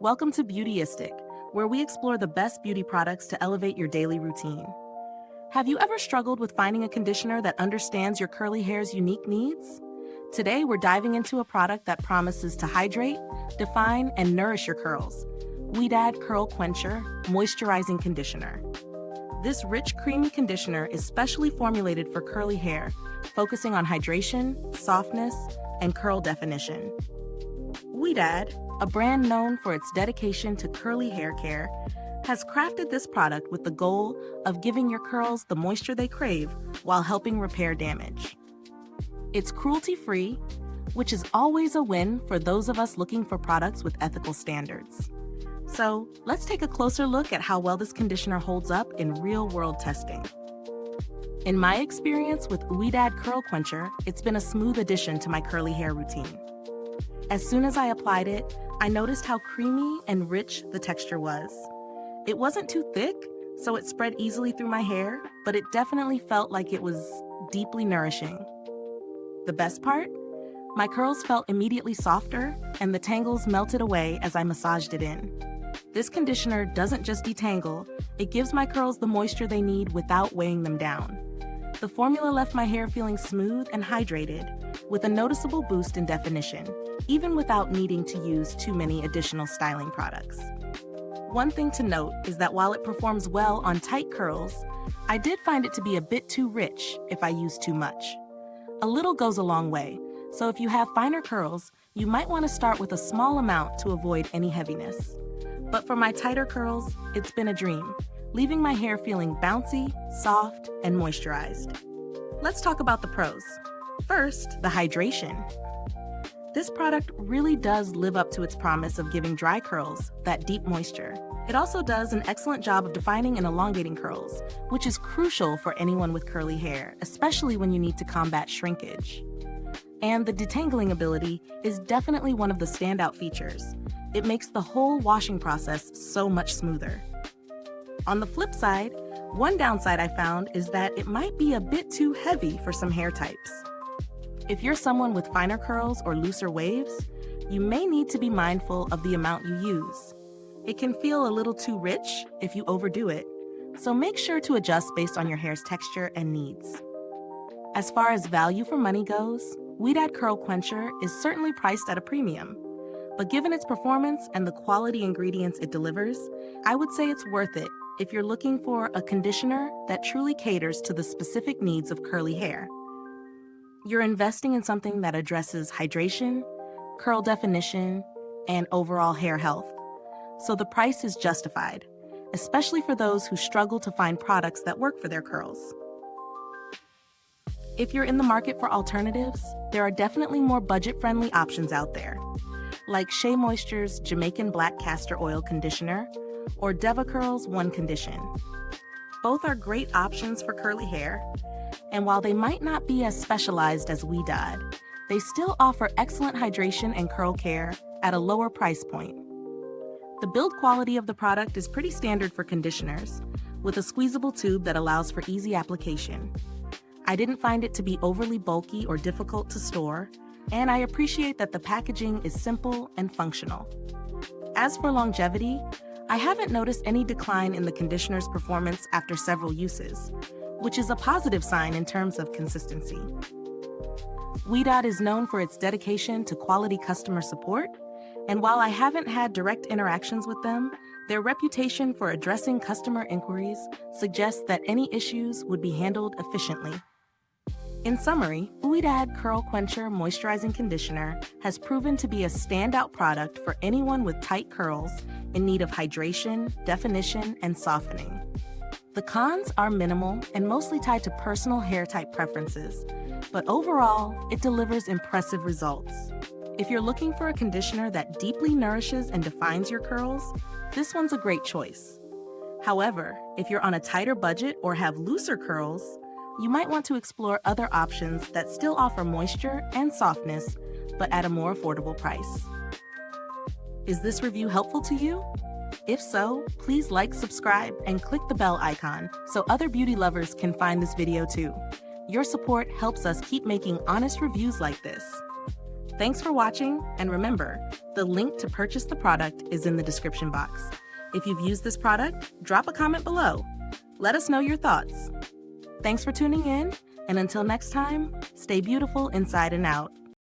Welcome to Beautyistic, where we explore the best beauty products to elevate your daily routine. Have you ever struggled with finding a conditioner that understands your curly hair's unique needs? Today, we're diving into a product that promises to hydrate, define, and nourish your curls. Ouidad Curl Quencher Moisturizing Conditioner. This rich, creamy conditioner is specially formulated for curly hair, focusing on hydration, softness, and curl definition. Ouidad, a brand known for its dedication to curly hair care, has crafted this product with the goal of giving your curls the moisture they crave while helping repair damage. It's cruelty-free, which is always a win for those of us looking for products with ethical standards. So, let's take a closer look at how well this conditioner holds up in real-world testing. In my experience with Ouidad Curl Quencher, it's been a smooth addition to my curly hair routine. As soon as I applied it, I noticed how creamy and rich the texture was. It wasn't too thick, so it spread easily through my hair, but it definitely felt like it was deeply nourishing. The best part? My curls felt immediately softer, and the tangles melted away as I massaged it in. This conditioner doesn't just detangle, it gives my curls the moisture they need without weighing them down. The formula left my hair feeling smooth and hydrated, with a noticeable boost in definition, even without needing to use too many additional styling products. One thing to note is that while it performs well on tight curls, I did find it to be a bit too rich if I used too much. A little goes a long way, so if you have finer curls, you might want to start with a small amount to avoid any heaviness. But for my tighter curls, it's been a dream, leaving my hair feeling bouncy, soft, and moisturized. Let's talk about the pros. First, the hydration. This product really does live up to its promise of giving dry curls that deep moisture. It also does an excellent job of defining and elongating curls, which is crucial for anyone with curly hair, especially when you need to combat shrinkage. And the detangling ability is definitely one of the standout features. It makes the whole washing process so much smoother. On the flip side, one downside I found is that it might be a bit too heavy for some hair types. If you're someone with finer curls or looser waves, you may need to be mindful of the amount you use. It can feel a little too rich if you overdo it, so make sure to adjust based on your hair's texture and needs. As far as value for money goes, Ouidad Curl Quencher is certainly priced at a premium. But given its performance and the quality ingredients it delivers, I would say it's worth it if you're looking for a conditioner that truly caters to the specific needs of curly hair. You're investing in something that addresses hydration, curl definition, and overall hair health. So the price is justified, especially for those who struggle to find products that work for their curls. If you're in the market for alternatives, there are definitely more budget-friendly options out there, like Shea Moisture's Jamaican Black Castor Oil Conditioner or DevaCurl's One Condition. Both are great options for curly hair, and while they might not be as specialized as Ouidad, they still offer excellent hydration and curl care at a lower price point. The build quality of the product is pretty standard for conditioners, with a squeezable tube that allows for easy application. I didn't find it to be overly bulky or difficult to store, and I appreciate that the packaging is simple and functional. As for longevity, I haven't noticed any decline in the conditioner's performance after several uses, which is a positive sign in terms of consistency. Ouidad is known for its dedication to quality customer support, and while I haven't had direct interactions with them, their reputation for addressing customer inquiries suggests that any issues would be handled efficiently. In summary, Ouidad Curl Quencher Moisturizing Conditioner has proven to be a standout product for anyone with tight curls in need of hydration, definition, and softening. The cons are minimal and mostly tied to personal hair type preferences, but overall, it delivers impressive results. If you're looking for a conditioner that deeply nourishes and defines your curls, this one's a great choice. However, if you're on a tighter budget or have looser curls, you might want to explore other options that still offer moisture and softness, but at a more affordable price. Is this review helpful to you? If so, please like, subscribe, and click the bell icon so other beauty lovers can find this video too. Your support helps us keep making honest reviews like this. Thanks for watching, and remember, the link to purchase the product is in the description box. If you've used this product, drop a comment below. Let us know your thoughts. Thanks for tuning in, and until next time, stay beautiful inside and out.